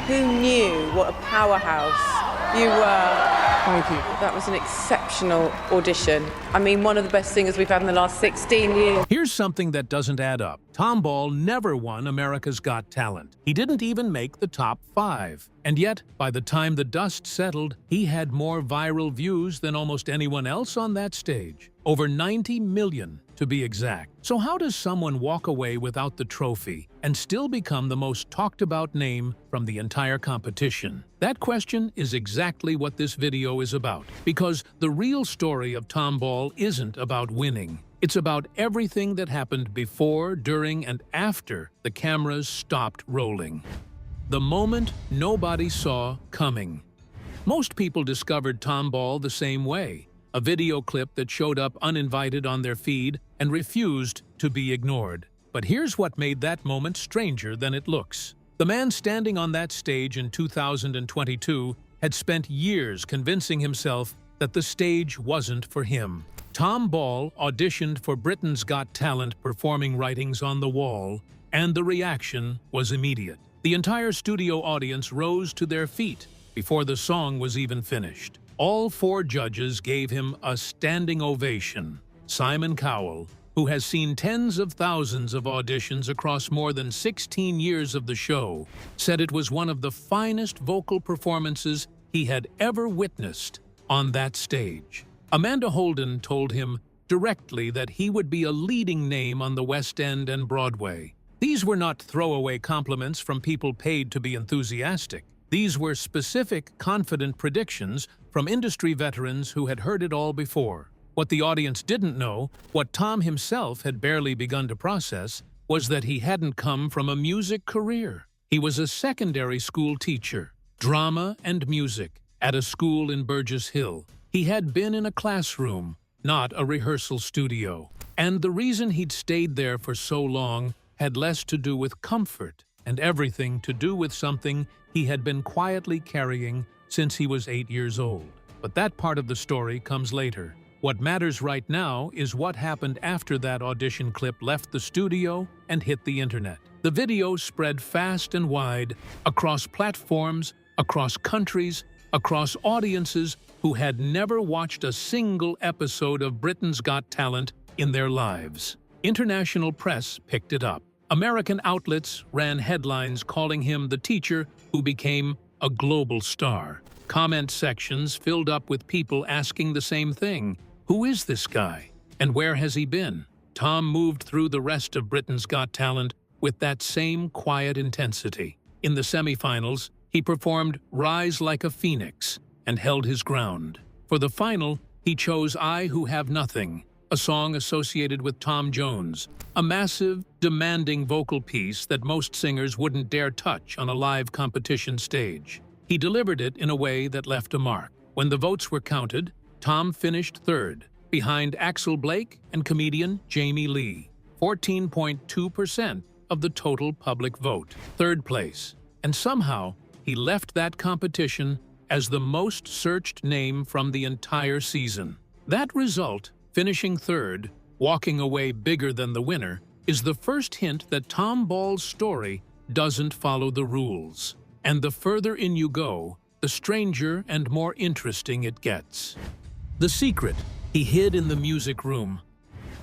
Who knew what a powerhouse you were? Thank you. That was an exceptional audition. I mean, one of the best singers we've had in the last 16 years. Here's something that doesn't add up. Tom Ball never won America's Got Talent. He didn't even make the top 5. And yet, by the time the dust settled, he had more viral views than almost anyone else on that stage. Over 90 million, to be exact. So how does someone walk away without the trophy and still become the most talked about name from the entire competition? That question is exactly what this video is about, because the real story of Tom Ball isn't about winning. It's about everything that happened before, during, and after the cameras stopped rolling. The moment nobody saw coming. Most people discovered Tom Ball the same way. A video clip that showed up uninvited on their feed and refused to be ignored. But here's what made that moment stranger than it looks. The man standing on that stage in 2022 had spent years convincing himself that the stage wasn't for him. Tom Ball auditioned for Britain's Got Talent performing Writings on the Wall, and the reaction was immediate. The entire studio audience rose to their feet before the song was even finished. All 4 judges gave him a standing ovation. Simon Cowell, who has seen tens of thousands of auditions across more than 16 years of the show, said it was one of the finest vocal performances he had ever witnessed on that stage. Amanda Holden told him directly that he would be a leading name on the West End and Broadway. These were not throwaway compliments from people paid to be enthusiastic. These were specific, confident predictions from industry veterans who had heard it all before. What the audience didn't know, what Tom himself had barely begun to process, was that he hadn't come from a music career. He was a secondary school teacher, drama and music, at a school in Burgess Hill. He had been in a classroom, not a rehearsal studio. And the reason he'd stayed there for so long had less to do with comfort and everything to do with something he had been quietly carrying since he was 8 years old. But that part of the story comes later. What matters right now is what happened after that audition clip left the studio and hit the internet. The video spread fast and wide, across platforms, across countries, across audiences who had never watched a single episode of Britain's Got Talent in their lives. International press picked it up. American outlets ran headlines calling him the teacher who became a global star. Comment sections filled up with people asking the same thing. Who is this guy? And where has he been? Tom moved through the rest of Britain's Got Talent with that same quiet intensity. In the semifinals, he performed Rise Like a Phoenix and held his ground. For the final, he chose I Who Have Nothing, a song associated with Tom Jones, a massive, demanding vocal piece that most singers wouldn't dare touch on a live competition stage. He delivered it in a way that left a mark. When the votes were counted, Tom finished 3rd, behind Axel Blake and comedian Jamie Lee, 14.2% of the total public vote. 3rd place. And somehow, he left that competition as the most searched name from the entire season. That result, finishing 3rd, walking away bigger than the winner, is the first hint that Tom Ball's story doesn't follow the rules. And the further in you go, the stranger and more interesting it gets. The secret he hid in the music room.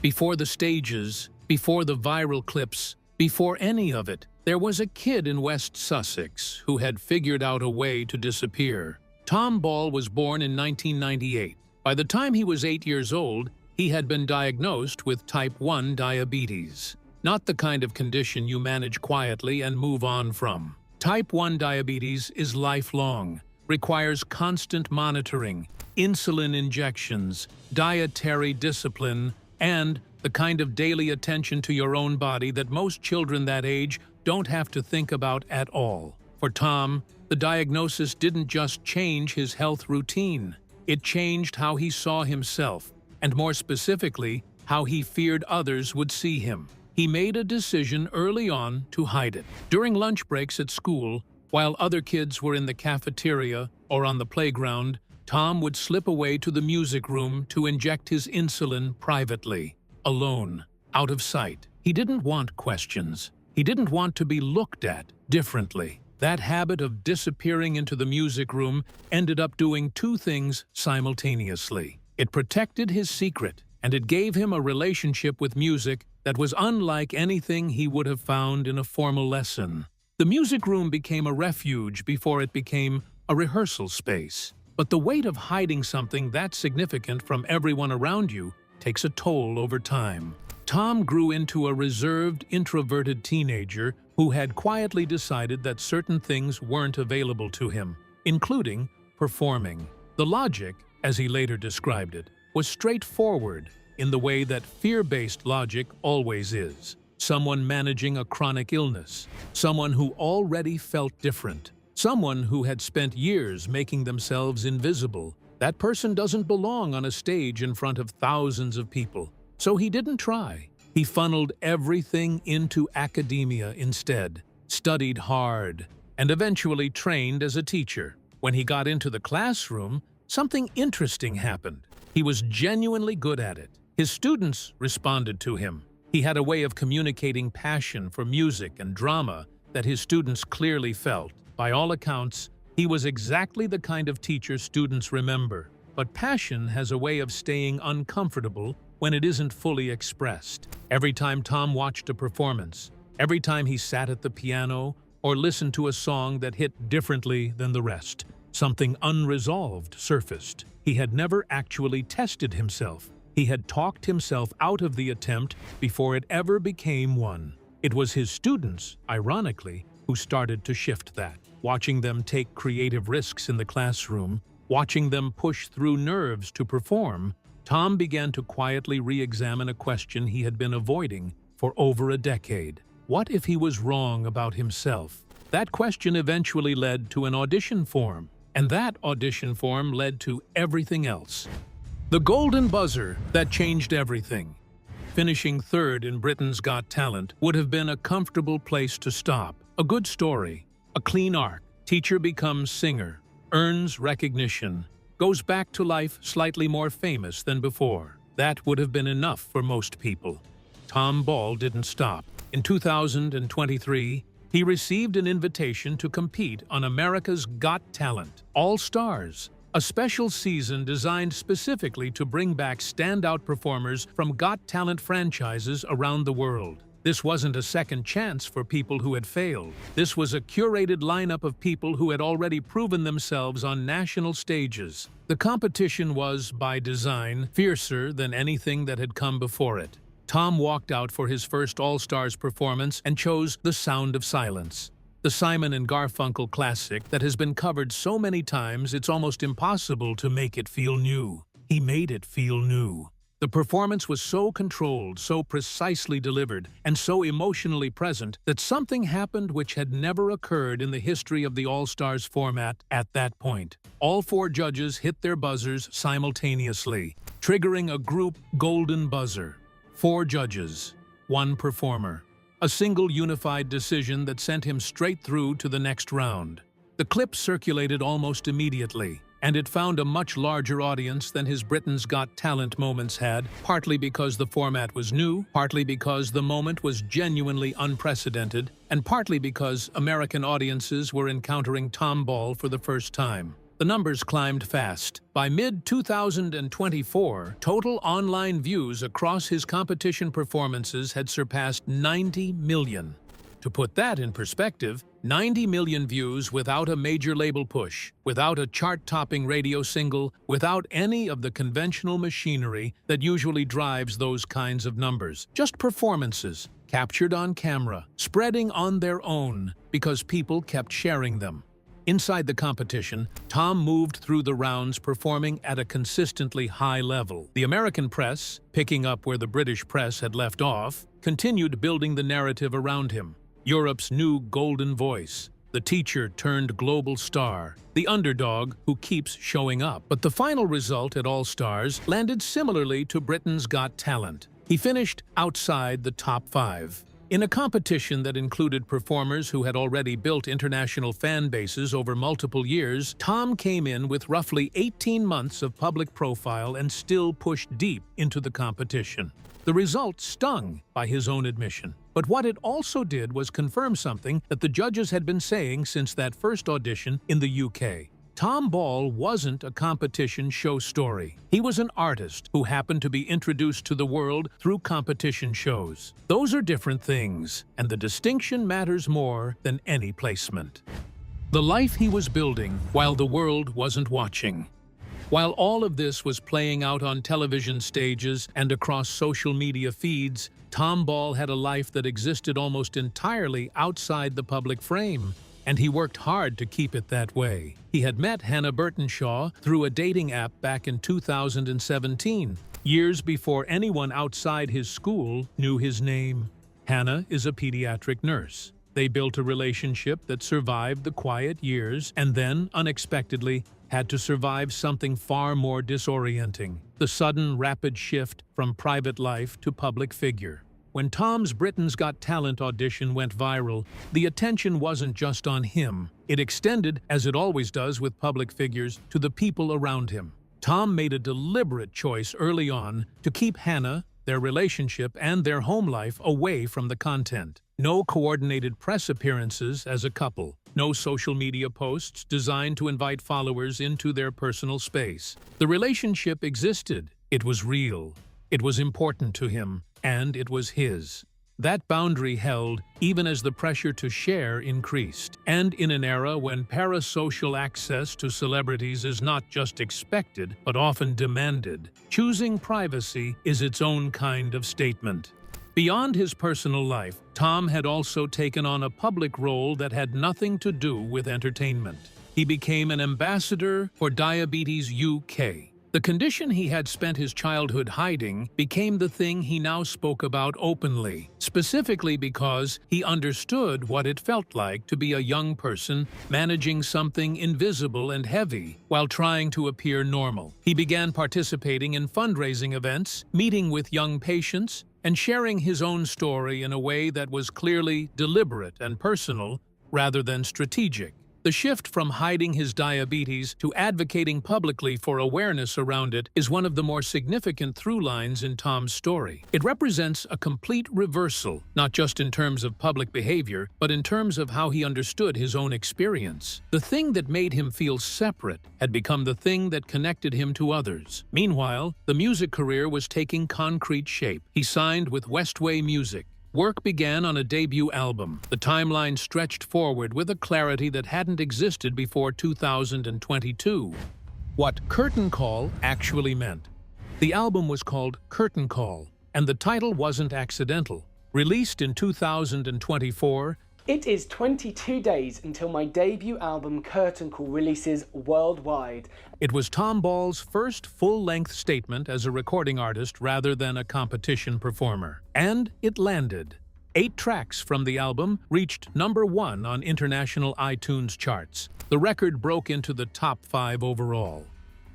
Before the stages, before the viral clips, before any of it, there was a kid in West Sussex who had figured out a way to disappear. Tom Ball was born in 1998. By the time he was 8 years old, he had been diagnosed with type 1 diabetes. Not the kind of condition you manage quietly and move on from. Type 1 diabetes is lifelong, requires constant monitoring, insulin injections, dietary discipline, and the kind of daily attention to your own body that most children that age don't have to think about at all. For Tom, the diagnosis didn't just change his health routine. It changed how he saw himself, and more specifically, how he feared others would see him. He made a decision early on to hide it. During lunch breaks at school, while other kids were in the cafeteria or on the playground, Tom would slip away to the music room to inject his insulin privately, alone, out of sight. He didn't want questions. He didn't want to be looked at differently. That habit of disappearing into the music room ended up doing two things simultaneously. It protected his secret, and it gave him a relationship with music that was unlike anything he would have found in a formal lesson. The music room became a refuge before it became a rehearsal space. But the weight of hiding something that significant from everyone around you takes a toll over time. Tom grew into a reserved, introverted teenager who had quietly decided that certain things weren't available to him, including performing. The logic, as he later described it, was straightforward in the way that fear-based logic always is. Someone managing a chronic illness, someone who already felt different, someone who had spent years making themselves invisible. That person doesn't belong on a stage in front of thousands of people. So he didn't try. He funneled everything into academia instead, studied hard, and eventually trained as a teacher. When he got into the classroom, something interesting happened. He was genuinely good at it. His students responded to him. He had a way of communicating passion for music and drama that his students clearly felt. By all accounts, he was exactly the kind of teacher students remember. But passion has a way of staying uncomfortable when it isn't fully expressed. Every time Tom watched a performance, every time he sat at the piano or listened to a song that hit differently than the rest, something unresolved surfaced. He had never actually tested himself. He had talked himself out of the attempt before it ever became one. It was his students, ironically, who started to shift that. Watching them take creative risks in the classroom, watching them push through nerves to perform, Tom began to quietly re-examine a question he had been avoiding for over a decade. What if he was wrong about himself? That question eventually led to an audition form, and that audition form led to everything else. The golden buzzer that changed everything. Finishing third in Britain's Got Talent would have been a comfortable place to stop. A good story, a clean arc. Teacher becomes singer, earns recognition, goes back to life slightly more famous than before. That would have been enough for most people. Tom Ball didn't stop. In 2023, he received an invitation to compete on America's Got Talent, All Stars, a special season designed specifically to bring back standout performers from Got Talent franchises around the world. This wasn't a second chance for people who had failed. This was a curated lineup of people who had already proven themselves on national stages. The competition was, by design, fiercer than anything that had come before it. Tom walked out for his first All-Stars performance and chose The Sound of Silence, the Simon and Garfunkel classic that has been covered so many times it's almost impossible to make it feel new. He made it feel new. The performance was so controlled, so precisely delivered, and so emotionally present that something happened which had never occurred in the history of the All-Stars format at that point. All four judges hit their buzzers simultaneously, triggering a group golden buzzer. 4 judges, 1 performer. A single unified decision that sent him straight through to the next round. The clip circulated almost immediately, and it found a much larger audience than his Britain's Got Talent moments had, partly because the format was new, partly because the moment was genuinely unprecedented, and partly because American audiences were encountering Tom Ball for the first time. The numbers climbed fast. By mid-2024, total online views across his competition performances had surpassed 90 million. To put that in perspective, 90 million views without a major label push, without a chart-topping radio single, without any of the conventional machinery that usually drives those kinds of numbers. Just performances, captured on camera, spreading on their own, because people kept sharing them. Inside the competition, Tom moved through the rounds performing at a consistently high level. The American press, picking up where the British press had left off, continued building the narrative around him. Europe's new golden voice, the teacher turned global star, the underdog who keeps showing up. But the final result at All Stars landed similarly to Britain's Got Talent. He finished outside the top 5. In a competition that included performers who had already built international fan bases over multiple years, Tom came in with roughly 18 months of public profile and still pushed deep into the competition. The result stung, by his own admission. But what it also did was confirm something that the judges had been saying since that first audition in the UK. Tom Ball wasn't a competition show story. He was an artist who happened to be introduced to the world through competition shows. Those are different things, and the distinction matters more than any placement. The life he was building while the world wasn't watching. While all of this was playing out on television stages and across social media feeds, Tom Ball had a life that existed almost entirely outside the public frame. And he worked hard to keep it that way. He had met Hannah Burtonshaw through a dating app back in 2017, years before anyone outside his school knew his name. Hannah is a pediatric nurse. They built a relationship that survived the quiet years and then, unexpectedly, had to survive something far more disorienting: the sudden, rapid shift from private life to public figure. When Tom's Britain's Got Talent audition went viral, the attention wasn't just on him. It extended, as it always does with public figures, to the people around him. Tom made a deliberate choice early on to keep Hannah, their relationship, and their home life away from the content. No coordinated press appearances as a couple. No social media posts designed to invite followers into their personal space. The relationship existed. It was real. It was important to him. And it was his. That boundary held even as the pressure to share increased. And in an era when parasocial access to celebrities is not just expected, but often demanded, choosing privacy is its own kind of statement. Beyond his personal life, Tom had also taken on a public role that had nothing to do with entertainment. He became an ambassador for Diabetes UK. The condition he had spent his childhood hiding became the thing he now spoke about openly, specifically because he understood what it felt like to be a young person managing something invisible and heavy while trying to appear normal. He began participating in fundraising events, meeting with young patients, and sharing his own story in a way that was clearly deliberate and personal rather than strategic. The shift from hiding his diabetes to advocating publicly for awareness around it is one of the more significant through lines in Tom's story. It represents a complete reversal, not just in terms of public behavior, but in terms of how he understood his own experience. The thing that made him feel separate had become the thing that connected him to others. Meanwhile, the music career was taking concrete shape. He signed with Westway Music. Work began on a debut album. The timeline stretched forward with a clarity that hadn't existed before 2022. What Curtain Call actually meant. The album was called Curtain Call, and the title wasn't accidental. Released in 2024, it is 22 days until my debut album Curtain Call releases worldwide. It was Tom Ball's first full-length statement as a recording artist rather than a competition performer. And it landed. 8 tracks from the album reached #1 on international iTunes charts. The record broke into the top 5 overall.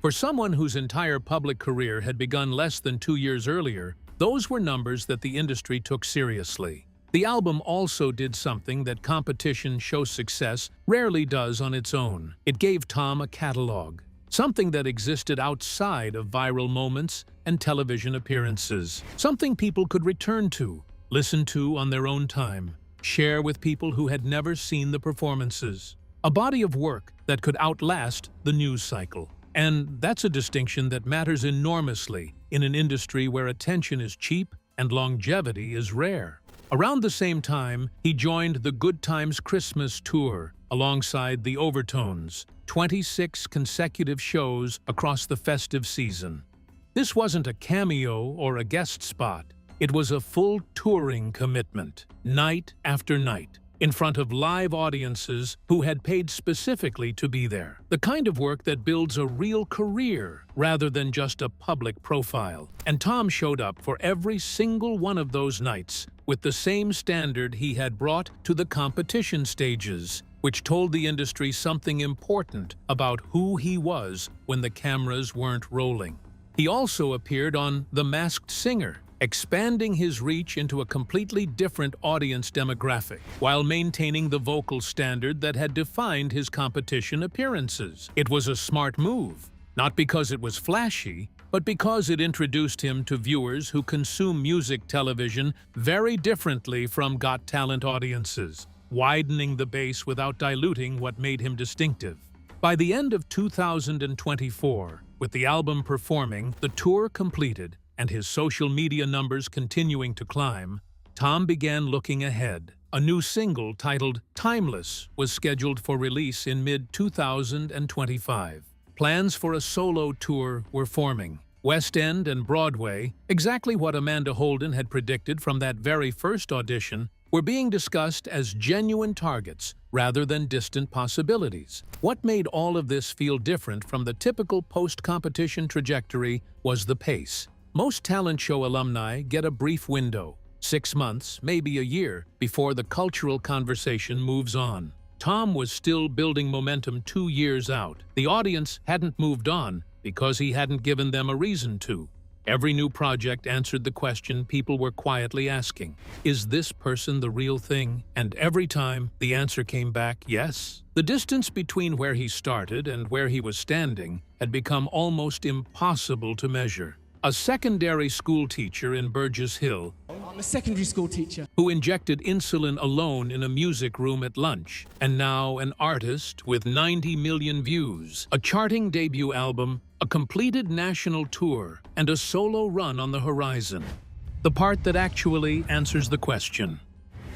For someone whose entire public career had begun less than 2 years earlier, those were numbers that the industry took seriously. The album also did something that competition show success rarely does on its own. It gave Tom a catalog, something that existed outside of viral moments and television appearances, something people could return to, listen to on their own time, share with people who had never seen the performances. A body of work that could outlast the news cycle. And that's a distinction that matters enormously in an industry where attention is cheap and longevity is rare. Around the same time, he joined the Good Times Christmas Tour alongside the Overtones, 26 consecutive shows across the festive season. This wasn't a cameo or a guest spot. It was a full touring commitment, night after night, in front of live audiences who had paid specifically to be there. The kind of work that builds a real career rather than just a public profile. And Tom showed up for every single one of those nights with the same standard he had brought to the competition stages, which told the industry something important about who he was when the cameras weren't rolling. He also appeared on The Masked Singer, expanding his reach into a completely different audience demographic, while maintaining the vocal standard that had defined his competition appearances. It was a smart move, not because it was flashy, but because it introduced him to viewers who consume music television very differently from Got Talent audiences, widening the base without diluting what made him distinctive. By the end of 2024, with the album performing, the tour completed, and his social media numbers continuing to climb, Tom began looking ahead. A new single titled Timeless was scheduled for release in mid-2025. Plans for a solo tour were forming. West End and Broadway, exactly what Amanda Holden had predicted from that very first audition, were being discussed as genuine targets rather than distant possibilities. What made all of this feel different from the typical post-competition trajectory was the pace. Most talent show alumni get a brief window, 6 months, maybe a year, before the cultural conversation moves on. Tom was still building momentum 2 years out. The audience hadn't moved on because he hadn't given them a reason to. Every new project answered the question people were quietly asking, is this person the real thing? And every time, the answer came back, yes. The distance between where he started and where he was standing had become almost impossible to measure. A secondary school teacher in Burgess Hill, I'm a secondary school teacher, who injected insulin alone in a music room at lunch, and now an artist with 90 million views, a charting debut album, a completed national tour, and a solo run on the horizon. The part that actually answers the question.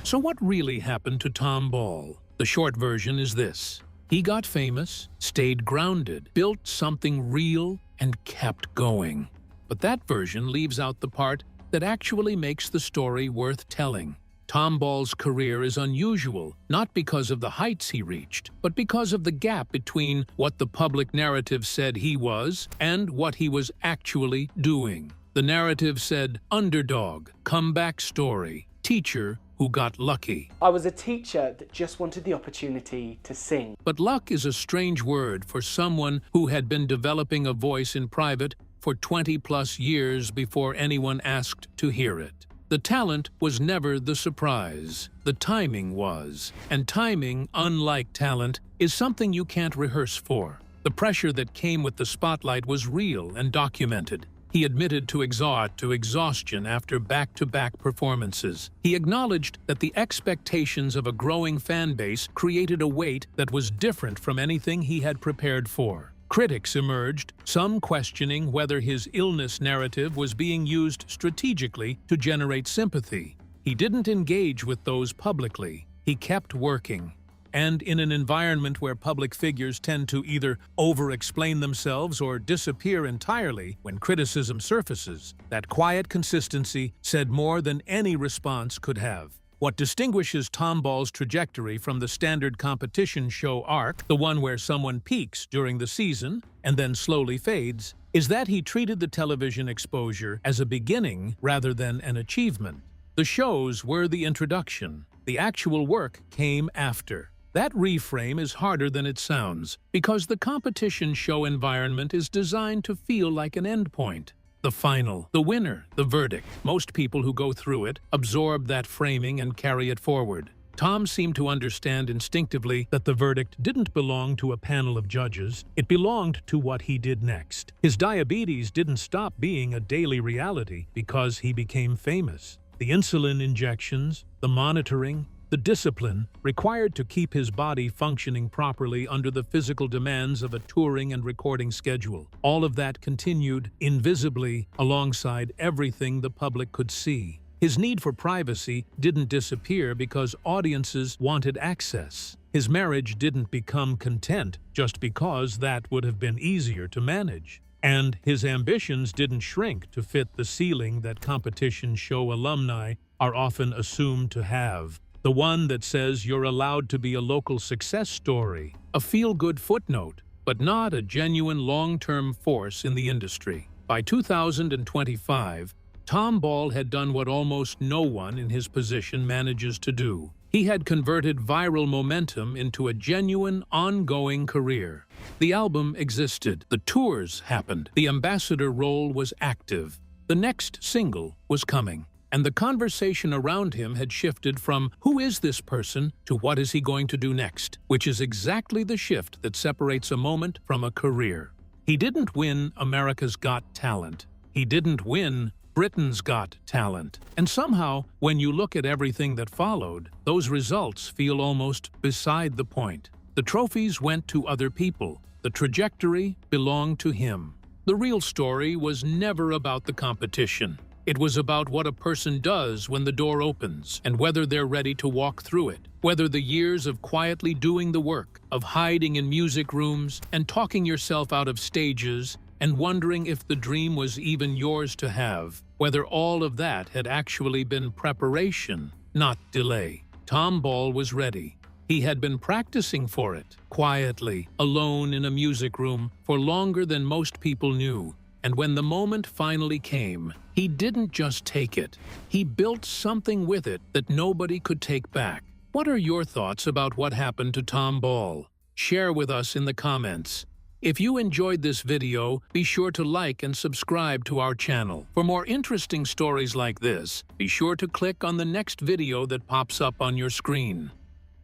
So what really happened to Tom Ball? The short version is this. He got famous, stayed grounded, built something real, and kept going. But that version leaves out the part that actually makes the story worth telling. Tom Ball's career is unusual, not because of the heights he reached, but because of the gap between what the public narrative said he was and what he was actually doing. The narrative said underdog, comeback story, teacher who got lucky. I was a teacher that just wanted the opportunity to sing. But luck is a strange word for someone who had been developing a voice in private for 20-plus years before anyone asked to hear it. The talent was never the surprise. The timing was. And timing, unlike talent, is something you can't rehearse for. The pressure that came with the spotlight was real and documented. He admitted to exhaustion after back-to-back performances. He acknowledged that the expectations of a growing fan base created a weight that was different from anything he had prepared for. Critics emerged, some questioning whether his illness narrative was being used strategically to generate sympathy. He didn't engage with those publicly. He kept working. And in an environment where public figures tend to either over-explain themselves or disappear entirely when criticism surfaces, that quiet consistency said more than any response could have. What distinguishes Tom Ball's trajectory from the standard competition show arc, the one where someone peaks during the season and then slowly fades, is that he treated the television exposure as a beginning rather than an achievement. The shows were the introduction. The actual work came after. That reframe is harder than it sounds, because the competition show environment is designed to feel like an endpoint. The final, the winner, the verdict. Most people who go through it absorb that framing and carry it forward. Tom seemed to understand instinctively that the verdict didn't belong to a panel of judges. It belonged to what he did next. His diabetes didn't stop being a daily reality because he became famous. The insulin injections, the monitoring, the discipline required to keep his body functioning properly under the physical demands of a touring and recording schedule. All of that continued invisibly alongside everything the public could see. His need for privacy didn't disappear because audiences wanted access. His marriage didn't become content just because that would have been easier to manage. And his ambitions didn't shrink to fit the ceiling that competition show alumni are often assumed to have. The one that says you're allowed to be a local success story, a feel-good footnote, but not a genuine long-term force in the industry. By 2025, Tom Ball had done what almost no one in his position manages to do. He had converted viral momentum into a genuine, ongoing career. The album existed, the tours happened, the ambassador role was active, the next single was coming. And the conversation around him had shifted from who is this person to what is he going to do next, which is exactly the shift that separates a moment from a career. He didn't win America's Got Talent. He didn't win Britain's Got Talent. And somehow, when you look at everything that followed, those results feel almost beside the point. The trophies went to other people. The trajectory belonged to him. The real story was never about the competition. It was about what a person does when the door opens and whether they're ready to walk through it. Whether the years of quietly doing the work, of hiding in music rooms and talking yourself out of stages and wondering if the dream was even yours to have, whether all of that had actually been preparation, not delay. Tom Ball was ready. He had been practicing for it, quietly, alone in a music room, for longer than most people knew. And when the moment finally came, he didn't just take it. He built something with it that nobody could take back. What are your thoughts about what happened to Tom Ball? Share with us in the comments. If you enjoyed this video, be sure to like and subscribe to our channel. For more interesting stories like this, be sure to click on the next video that pops up on your screen.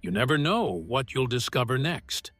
You never know what you'll discover next.